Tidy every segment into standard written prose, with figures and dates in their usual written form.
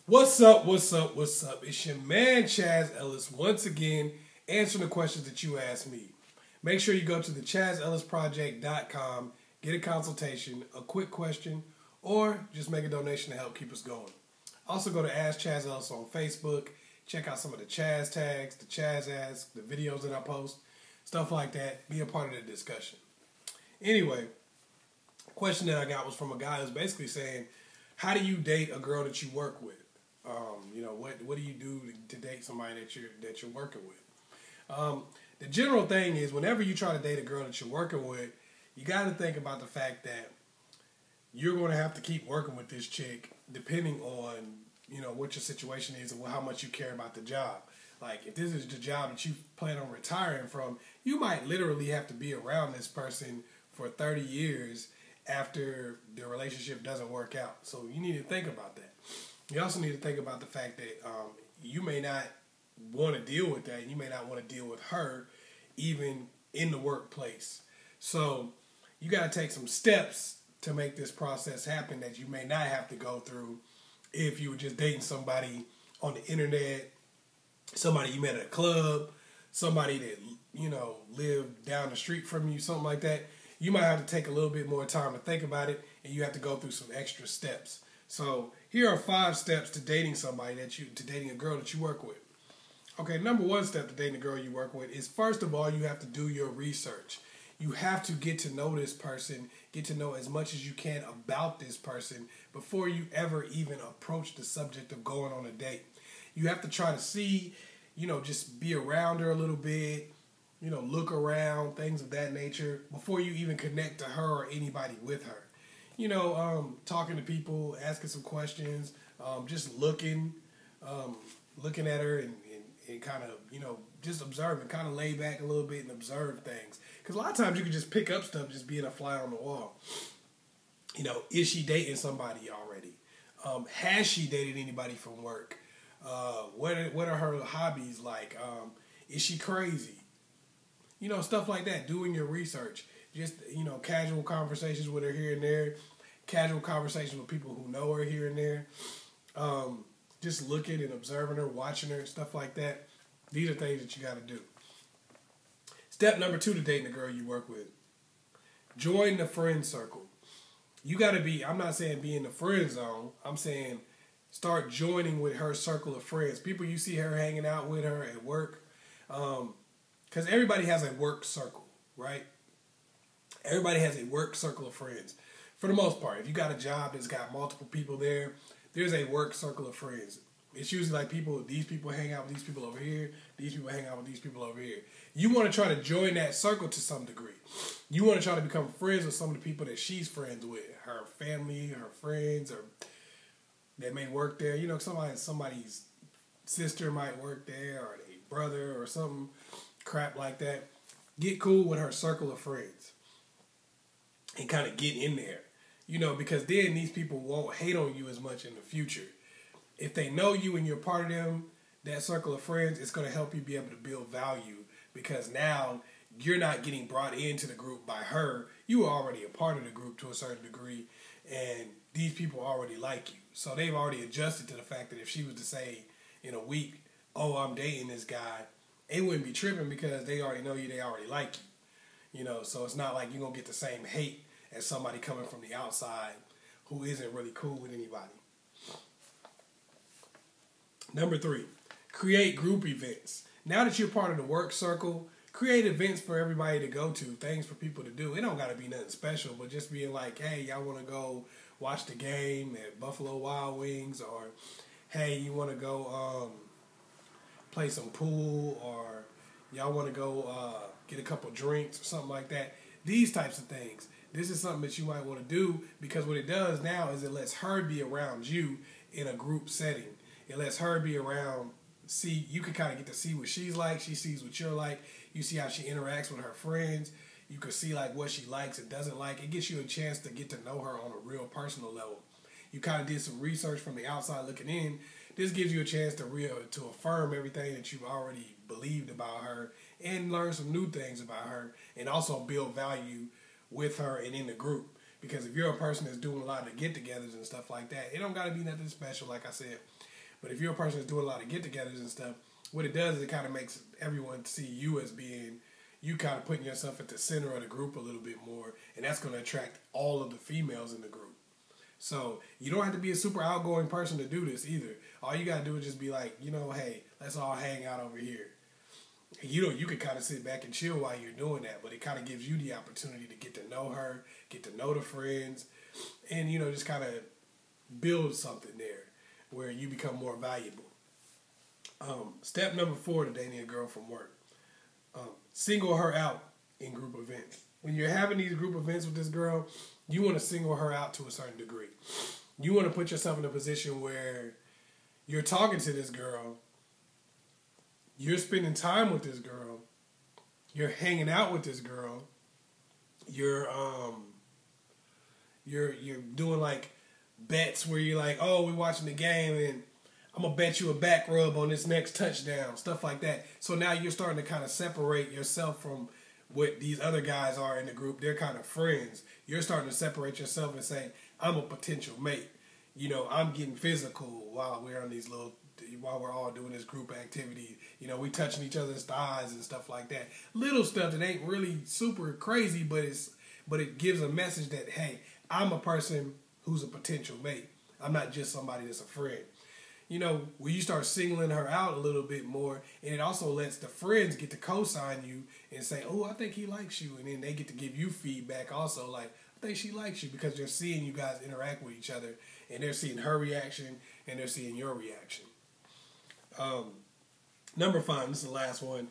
What's up, what's up, what's up? It's your man, Chaz Ellis, once again, answering the questions that you asked me. Make sure you go to the askchazzellis.com, get a consultation, a quick question, or just make a donation to help keep us going. Also go to Ask Chaz Ellis on Facebook, check out some of the Chaz tags, the Chaz Ask, the videos that I post, stuff like that. Be a part of the discussion. Anyway, question that I got was from a guy who's basically saying, how do you date a girl that you work with? What do you do to date somebody that you're working with? The general thing is, whenever you try to date a girl that you're working with, you got to think about the fact that you're going to have to keep working with this chick depending on what your situation is and how much you care about the job. Like, if this is the job that you plan on retiring from, you might literally have to be around this person for 30 years after the relationship doesn't work out. So you need to think about that. You also need to think about the fact that you may not want to deal with that. You may not want to deal with her even in the workplace. So you got to take some steps to make this process happen that you may not have to go through if you were just dating somebody on the internet, somebody you met at a club, somebody that, lived down the street from you, something like that. You might have to take a little bit more time to think about it, and you have to go through some extra steps. So here are 5 steps to dating somebody to dating a girl that you work with. Okay, number 1 step to dating a girl you work with is, first of all, you have to do your research. You have to get to know this person, get to know as much as you can about this person before you ever even approach the subject of going on a date. You have to try to see, just be around her a little bit, look around, things of that nature, before you even connect to her or anybody with her. Talking to people, asking some questions, just looking at her and kind of, just observing, kind of lay back a little bit and observe things. Because a lot of times you can just pick up stuff just being a fly on the wall. Is she dating somebody already? Has she dated anybody from work? What are her hobbies like? Is she crazy? Stuff like that. Doing your research. Just, casual conversations with her here and there. Casual conversations with people who know her here and there. Just looking and observing her, watching her, stuff like that. These are things that you got to do. Step number 2 to dating a girl you work with. Join the friend circle. You got to be, I'm not saying be in the friend zone. I'm saying start joining with her circle of friends. People you see her hanging out with her at work. Because everybody has a work circle, right? Everybody has a work circle of friends. For the most part, if you got a job that's got multiple people there, there's a work circle of friends. It's usually like these people hang out with these people over here, these people hang out with these people over here. You want to try to join that circle to some degree. You want to try to become friends with some of the people that she's friends with, her family, her friends, or that may work there. Somebody's sister might work there, or a brother, or something crap like that. Get cool with her circle of friends and kind of get in there, because then these people won't hate on you as much in the future. If they know you and you're part of them, that circle of friends, it's going to help you be able to build value, because now you're not getting brought into the group by her. You were already a part of the group to a certain degree, and these people already like you. So they've already adjusted to the fact that if she was to say in a week, oh, I'm dating this guy, they wouldn't be tripping because they already know you, they already like you. So it's not like you're going to get the same hate as somebody coming from the outside who isn't really cool with anybody. Number 3, create group events. Now that you're part of the work circle, create events for everybody to go to, things for people to do. It don't got to be nothing special, but just being like, hey, y'all want to go watch the game at Buffalo Wild Wings, or hey, you want to go play some pool, or y'all want to go get a couple drinks or something like that. These types of things. This is something that you might want to do, because what it does now is it lets her be around you in a group setting. It lets her be around, you can kind of get to see what she's like, she sees what you're like, you see how she interacts with her friends, you can see like what she likes and doesn't like. It gives you a chance to get to know her on a real personal level. You kind of did some research from the outside looking in. This gives you a chance to affirm everything that you've already believed about her and learn some new things about her, and also build value with her and in the group. Because if you're a person that's doing a lot of get-togethers and stuff like that, it don't got to be nothing special, like I said. But if you're a person that's doing a lot of get-togethers and stuff, what it does is it kind of makes everyone see you as being, you kind of putting yourself at the center of the group a little bit more, and that's going to attract all of the females in the group. So you don't have to be a super outgoing person to do this either. All you got to do is just be like, you know, hey, let's all hang out over here. You know, you can kind of sit back and chill while you're doing that, but it kind of gives you the opportunity to get to know her, get to know the friends, and, you know, just kind of build something there where you become more valuable. Step number 4 to dating a girl from work. Single her out in group events. When you're having these group events with this girl, you want to single her out to a certain degree. You want to put yourself in a position where you're talking to this girl, you're spending time with this girl, you're hanging out with this girl, you're doing like bets where you're like, oh, we're watching the game and I'm going to bet you a back rub on this next touchdown, stuff like that. So now you're starting to kind of separate yourself from what these other guys are in the group. They're kind of friends. You're starting to separate yourself and say, I'm a potential mate. You know, I'm getting physical while we're on these while we're all doing this group activity. You know, we touching each other's thighs and stuff like that. Little stuff that ain't really super crazy, but it gives a message that, hey, I'm a person who's a potential mate. I'm not just somebody that's a friend. You know, when you start singling her out a little bit more, and it also lets the friends get to co-sign you and say, oh, I think he likes you. And then they get to give you feedback also, like, I think she likes you, because they're seeing you guys interact with each other, and they're seeing her reaction, and they're seeing your reaction. Number 5, this is the last one.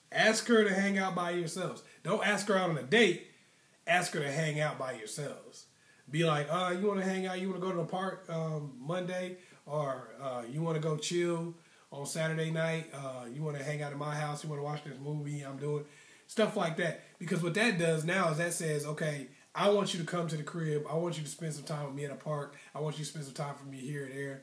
Ask her to hang out by yourselves. Don't ask her out on a date. Ask her to hang out by yourselves. Be like, you want to hang out? You want to go to the park Monday? Or you want to go chill on Saturday night? You want to hang out at my house? You want to watch this movie I'm doing? Stuff like that. Because what that does now is that says, okay, I want you to come to the crib. I want you to spend some time with me in a park. I want you to spend some time with me here and there.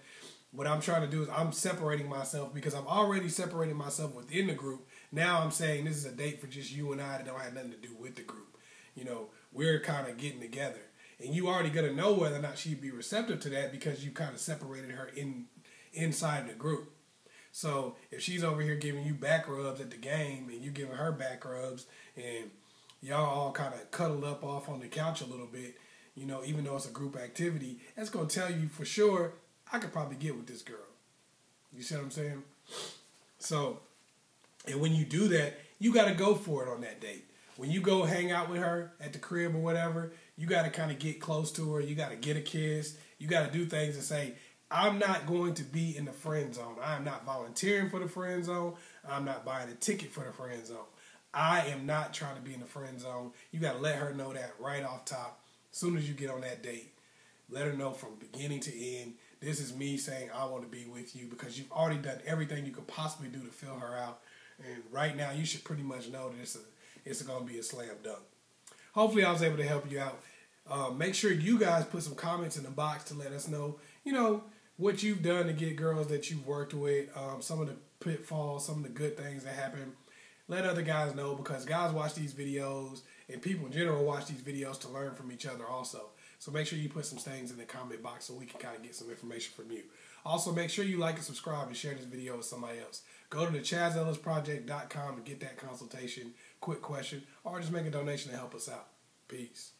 What I'm trying to do is I'm separating myself, because I'm already separating myself within the group. Now I'm saying this is a date for just you and I that don't have nothing to do with the group. You know, we're kind of getting together. And you already going to know whether or not she'd be receptive to that, because you kind of separated her inside the group. So if she's over here giving you back rubs at the game and you giving her back rubs and y'all all kind of cuddled up off on the couch a little bit, you know, even though it's a group activity, that's going to tell you for sure, I could probably get with this girl. You see what I'm saying? So, and when you do that, you got to go for it on that date. When you go hang out with her at the crib or whatever, you got to kind of get close to her. You got to get a kiss. You got to do things and say, I'm not going to be in the friend zone. I'm not volunteering for the friend zone. I'm not buying a ticket for the friend zone. I am not trying to be in the friend zone. You got to let her know that right off top. As soon as you get on that date, let her know from beginning to end, this is me saying I want to be with you, because you've already done everything you could possibly do to fill her out. And right now, you should pretty much know that it's going to be a slam dunk. Hopefully, I was able to help you out. Make sure you guys put some comments in the box to let us know, you know, what you've done to get girls that you've worked with, some of the pitfalls, some of the good things that happen. Let other guys know, because guys watch these videos, and people in general watch these videos to learn from each other also. So make sure you put some things in the comment box so we can kind of get some information from you. Also, make sure you like and subscribe and share this video with somebody else. Go to the askchazzellisproject.com to get that consultation, quick question, or just make a donation to help us out. Peace.